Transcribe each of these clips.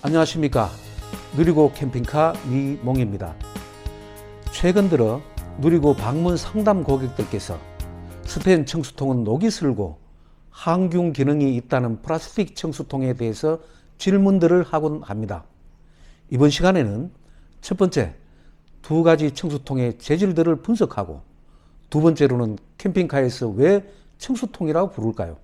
안녕하십니까. 누리고 캠핑카 이몽입니다. 최근 들어 누리고 방문 상담 고객들께서 스텐 청수통은 녹이 슬고 항균 기능이 있다는 플라스틱 청수통에 대해서 질문들을 하곤 합니다. 이번 시간에는 첫 번째, 두 가지 청수통의 재질들을 분석하고, 두 번째로는 캠핑카에서 왜 청수통이라고 부를까요?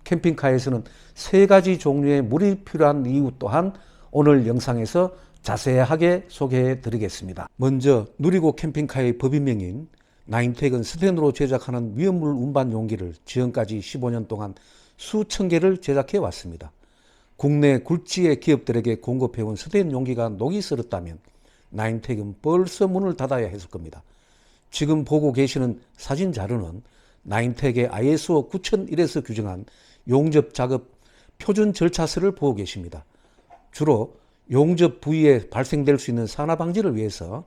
캠핑카에서는 세 가지 종류의 물이 필요한 이유 또한 오늘 영상에서 자세하게 소개해 드리겠습니다. 먼저 누리고 캠핑카의 법인명인 나인텍은 스텐으로 제작하는 위험물 운반 용기를 지금까지 15년 동안 수천 개를 제작해 왔습니다. 국내 굴지의 기업들에게 공급해온 스텐 용기가 녹이 슬었다면 나인텍은 벌써 문을 닫아야 했을 겁니다. 지금 보고 계시는 사진 자료는 나인텍의 ISO 9001에서 규정한 용접 작업 표준 절차서를 보고 계십니다. 주로 용접 부위에 발생될 수 있는 산화 방지를 위해서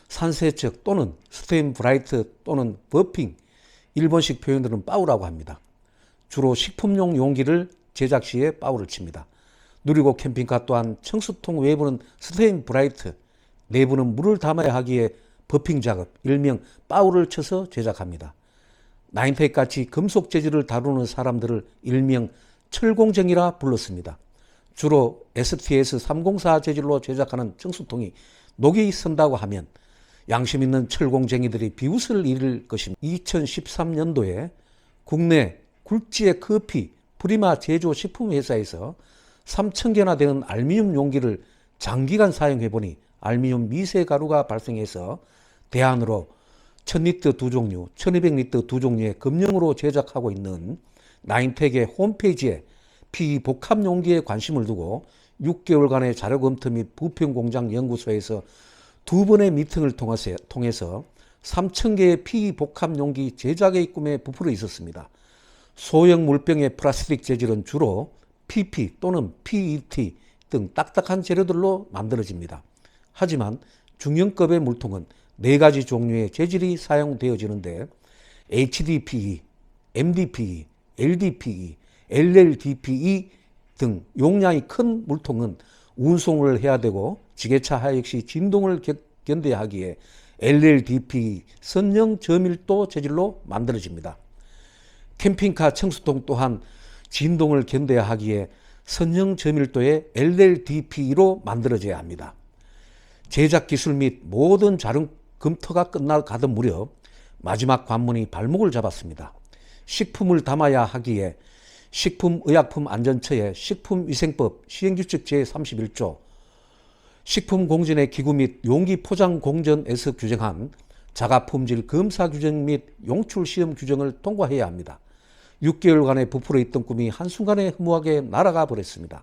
산세척 또는 스테인 브라이트 또는 버핑, 일본식 표현으로는 빠우라고 합니다. 주로 식품용 용기를 제작 시에 빠우를 칩니다. 누리고 캠핑카 또한 청수통 외부는 스테인 브라이트, 내부는 물을 담아야 하기에 버핑 작업, 일명 빠우를 쳐서 제작합니다. 나인텍같이 금속 재질을 다루는 사람들을 일명 철공쟁이라 불렀습니다. 주로 STS-304 재질로 제작하는 청수통이 녹이 쓴다고 하면 양심 있는 철공쟁이들이 비웃을 일일 것입니다. 2013년도에 국내 굴지의 커피, 프리마 제조 식품회사에서 3,000개나 되는 알루미늄 용기를 장기간 사용해보니 알루미늄 미세 가루가 발생해서 대안으로 1000리터 두 종류, 1200리터 두 종류의 금형으로 제작하고 있는 나인텍의 홈페이지에 PE 복합 용기에 관심을 두고 6개월간의 자료 검토 및 부평공장 연구소에서 두 번의 미팅을 통해서 3,000개의 PE 복합 용기 제작의 꿈에 부풀어 있었습니다. 소형 물병의 플라스틱 재질은 주로 PP 또는 PET 등 딱딱한 재료들로 만들어집니다. 하지만 중형급의 물통은 4가지 종류의 재질이 사용되어지는데 HDPE, MDPE, LDPE, LLDPE 등 용량이 큰 물통은 운송을 해야 되고 지게차 하역 역시 진동을 견뎌야 하기에 LLDPE 선형 저밀도 재질로 만들어집니다. 캠핑카 청수통 또한 진동을 견뎌야 하기에 선형 저밀도의 LLDPE로 만들어져야 합니다. 제작 기술 및 모든 자료 검토가 끝나가던 무렵 마지막 관문이 발목을 잡았습니다. 식품을 담아야 하기에 식품의약품안전처의 식품위생법 시행규칙 제31조 식품공전의 기구 및 용기 포장 공전에서 규정한 자가품질 검사 규정 및 용출시험 규정을 통과해야 합니다. 6개월간의 부풀어 있던 꿈이 한순간에 허무하게 날아가 버렸습니다.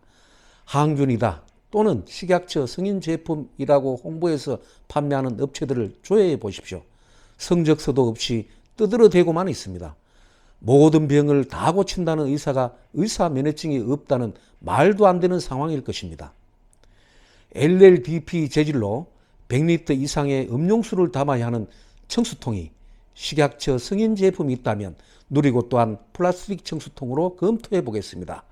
항균이다 또는 식약처 승인 제품이라고 홍보해서 판매하는 업체들을 조회해 보십시오. 성적서도 없이 떠들어대고만 있습니다. 모든 병을 다 고친다는 의사가 의사 면허증이 없다는 말도 안 되는 상황일 것입니다. LLDP 재질로 100리터 이상의 음용수를 담아야 하는 청수통이 식약처 승인 제품이 있다면 누리고 또한 플라스틱 청수통으로 검토해 보겠습니다.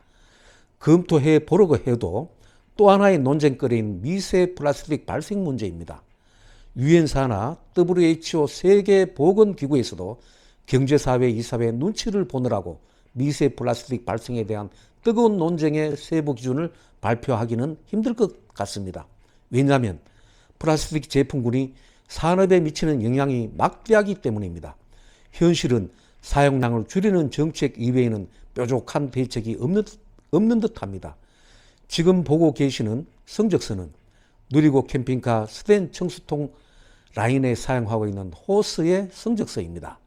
검토해 보려고 해도 또 하나의 논쟁거리인 미세 플라스틱 발생 문제입니다. 유엔사나 WHO 세계보건기구에서도 경제사회 이사회 눈치를 보느라고 미세 플라스틱 발생에 대한 뜨거운 논쟁의 세부 기준을 발표하기는 힘들 것 같습니다. 왜냐하면 플라스틱 제품군이 산업에 미치는 영향이 막대하기 때문입니다. 현실은 사용량을 줄이는 정책 이외에는 뾰족한 대책이 없는 듯합니다. 지금 보고 계시는 성적서는 누리고 캠핑카 스텐 청수통 라인에 사용하고 있는 호스의 성적서입니다.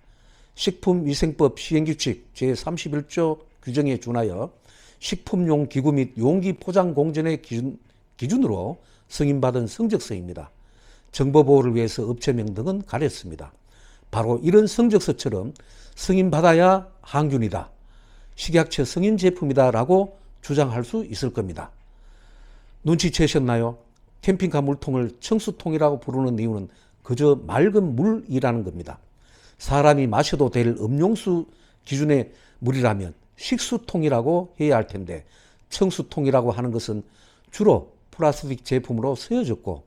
식품위생법 시행규칙 제31조 규정에 준하여 식품용 기구 및 용기 포장 공전의 기준으로 승인받은 성적서입니다. 정보보호를 위해서 업체명 등은 가렸습니다. 바로 이런 성적서처럼 승인받아야 항균이다, 식약처 승인 제품이다 라고 주장할 수 있을 겁니다. 눈치채셨나요? 캠핑카 물통을 청수통이라고 부르는 이유는 그저 맑은 물이라는 겁니다. 사람이 마셔도 될 음용수 기준의 물이라면 식수통이라고 해야 할 텐데 청수통이라고 하는 것은 주로 플라스틱 제품으로 쓰여졌고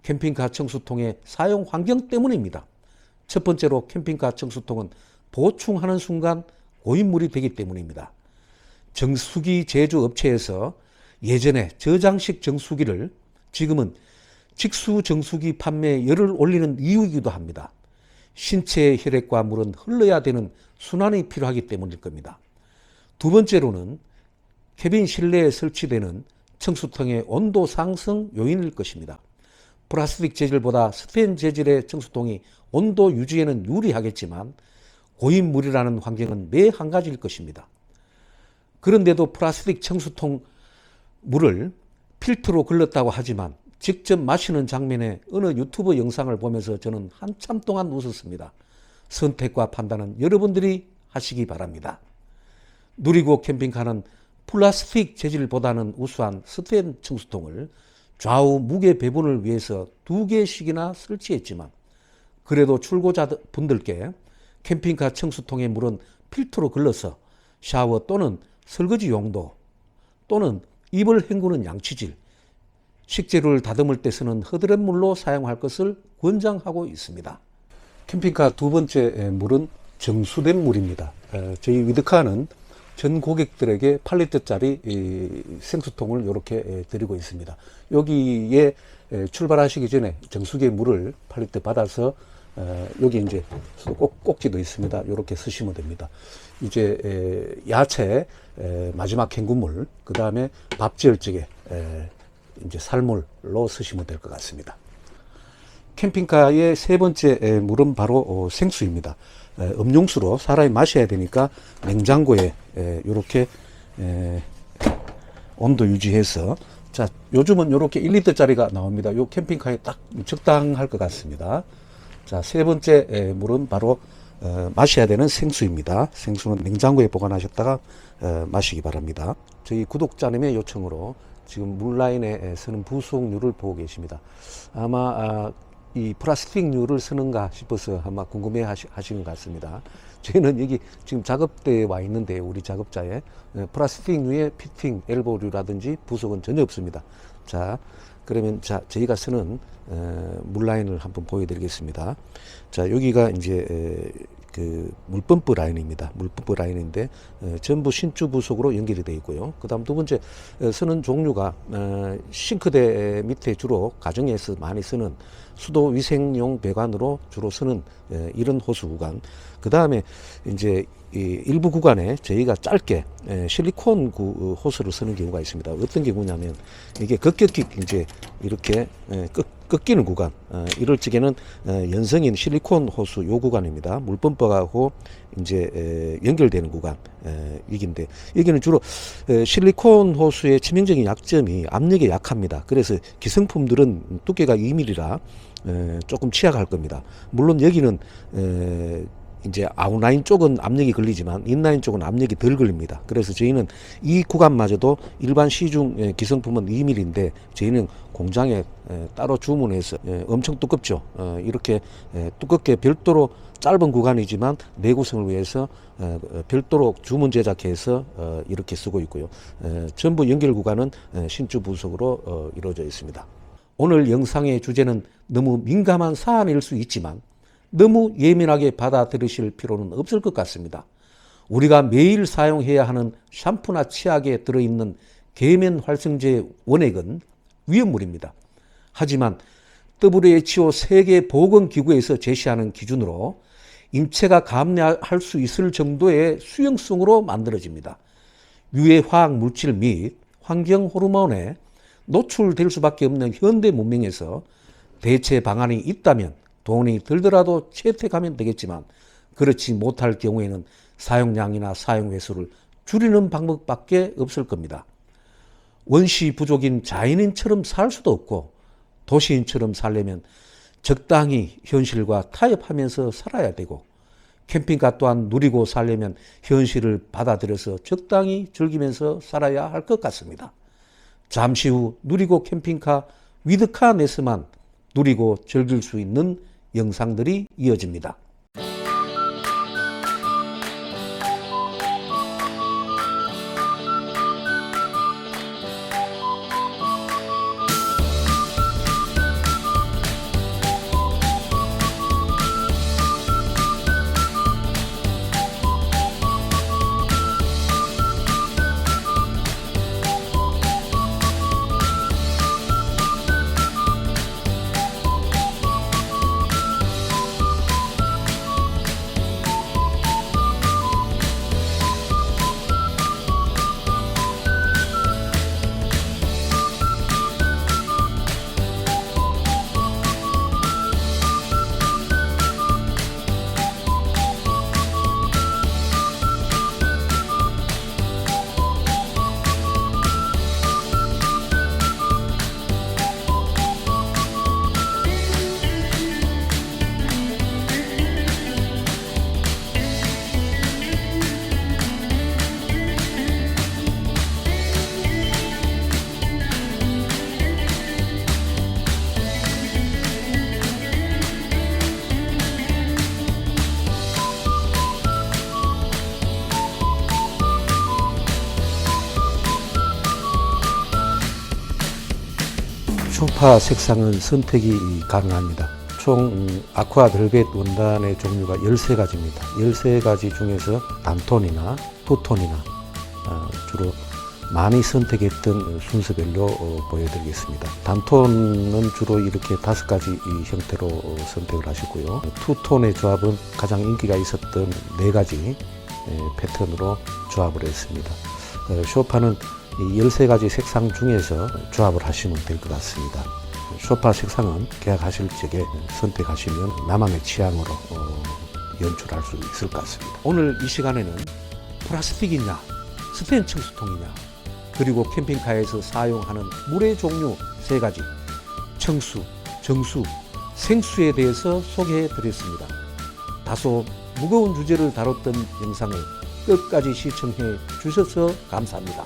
캠핑카 청수통의 사용 환경 때문입니다. 첫 번째로 캠핑카 청수통은 보충하는 순간 고인물이 되기 때문입니다. 정수기 제조업체에서 예전에 저장식 정수기를 지금은 직수 정수기 판매에 열을 올리는 이유이기도 합니다. 신체의 혈액과 물은 흘러야 되는 순환이 필요하기 때문일 겁니다. 두 번째로는 캐빈 실내에 설치되는 청수통의 온도 상승 요인일 것입니다. 플라스틱 재질보다 스텐 재질의 청수통이 온도 유지에는 유리하겠지만 고인물이라는 환경은 매 한 가지일 것입니다. 그런데도 플라스틱 청수통 물을 필터로 걸렀다고 하지만 직접 마시는 장면에 어느 유튜브 영상을 보면서 저는 한참 동안 웃었습니다. 선택과 판단은 여러분들이 하시기 바랍니다. 누리고 캠핑카는 플라스틱 재질보다는 우수한 스텐 청수통을 좌우 무게 배분을 위해서 2개씩이나 설치했지만 그래도 출고자분들께 캠핑카 청수통의 물은 필터로 걸러서 샤워 또는 설거지 용도 또는 입을 헹구는 양치질, 식재료를 다듬을 때 쓰는 허드렛 물로 사용할 것을 권장하고 있습니다. 캠핑카 두 번째 물은 정수된 물입니다. 저희 위드카는 전 고객들에게 8리터짜리 생수통을 이렇게 드리고 있습니다. 여기에 출발하시기 전에 정수기의 물을 8리터 받아서 여기 이제 꼭지도 있습니다. 이렇게 쓰시면 됩니다. 이제 야채 마지막 헹군물, 그 다음에 밥 지을 적에 이제 살물로 쓰시면 될 것 같습니다. 캠핑카의 세 번째 물은 바로 생수입니다. 음용수로 사람이 마셔야 되니까 냉장고에 이렇게 온도 유지해서, 자, 요즘은 이렇게 1리터짜리가 나옵니다. 요 캠핑카에 딱 적당할 것 같습니다. 자, 세 번째 물은 바로 마셔야 되는 생수입니다. 생수는 냉장고에 보관하셨다가 마시기 바랍니다. 저희 구독자님의 요청으로 지금 물라인에 쓰는 부속유를 보고 계십니다. 아마 이 플라스틱유를 쓰는가 싶어서 아마 궁금해 하시는 것 같습니다. 저희는 여기 지금 작업대에 와 있는데 우리 작업자에 플라스틱유에 피팅, 엘보류라든지 부속은 전혀 없습니다. 자, 그러면 자, 저희가 쓰는 물라인을 한번 보여드리겠습니다. 자, 여기가 이제 그 물펌프 라인입니다. 물펌프 라인인데 전부 신주 부속으로 연결이 되어 있고요. 그 다음 두 번째 쓰는 종류가 싱크대 밑에 주로 가정에서 많이 쓰는 수도 위생용 배관으로 주로 쓰는 이런 호수 구간. 그 다음에 이제 일부 구간에 저희가 짧게 실리콘 호스를 쓰는 경우가 있습니다. 어떤 경우냐면 이게 급격히 이제 이렇게 꺾이는 구간, 이럴 적에는 연성인 실리콘 호수 요 구간입니다. 물펌프하고 이제 연결되는 구간, 이긴데 여기는 주로 실리콘 호수의 치명적인 약점이 압력에 약합니다. 그래서 기성품들은 두께가 2mm라 조금 취약할 겁니다. 물론 여기는 이제 아웃라인 쪽은 압력이 걸리지만 인라인 쪽은 압력이 덜 걸립니다. 그래서 저희는 이 구간마저도 일반 시중 기성품은 2mm인데 저희는 공장에 따로 주문해서 엄청 두껍죠. 이렇게 두껍게 별도로 짧은 구간이지만 내구성을 위해서 별도로 주문 제작해서 이렇게 쓰고 있고요. 전부 연결 구간은 신주 부속으로 이루어져 있습니다. 오늘 영상의 주제는 너무 민감한 사안일 수 있지만 너무 예민하게 받아들이실 필요는 없을 것 같습니다. 우리가 매일 사용해야 하는 샴푸나 치약에 들어있는 계면 활성제 원액은 위험물입니다. 하지만 WHO 세계보건기구에서 제시하는 기준으로 인체가 감내할 수 있을 정도의 수용성으로 만들어집니다. 유해 화학 물질 및 환경 호르몬에 노출될 수밖에 없는 현대 문명에서 대체 방안이 있다면 돈이 들더라도 채택하면 되겠지만 그렇지 못할 경우에는 사용량이나 사용 횟수를 줄이는 방법밖에 없을 겁니다. 원시 부족인 자연인처럼 살 수도 없고 도시인처럼 살려면 적당히 현실과 타협하면서 살아야 되고 캠핑카 또한 누리고 살려면 현실을 받아들여서 적당히 즐기면서 살아야 할 것 같습니다. 잠시 후 누리고 캠핑카 위드카 내에서만 누리고 즐길 수 있는 영상들이 이어집니다. 쇼파 색상은 선택이 가능합니다. 총 아쿠아 벨벳 원단의 종류가 13가지입니다. 13가지 중에서 단톤이나 투톤이나 주로 많이 선택했던 순서별로 보여드리겠습니다. 단톤은 주로 이렇게 5가지 형태로 선택을 하시고요. 투톤의 조합은 가장 인기가 있었던 4가지 패턴으로 조합을 했습니다. 쇼파는 13가지 색상 중에서 조합을 하시면 될 것 같습니다. 쇼파 색상은 계약하실 적에 선택하시면 나만의 취향으로 연출할 수 있을 것 같습니다. 오늘 이 시간에는 플라스틱이냐, 스텐 청수통이냐, 그리고 캠핑카에서 사용하는 물의 종류 3가지, 청수, 정수, 생수에 대해서 소개해 드렸습니다. 다소 무거운 주제를 다뤘던 영상을 끝까지 시청해 주셔서 감사합니다.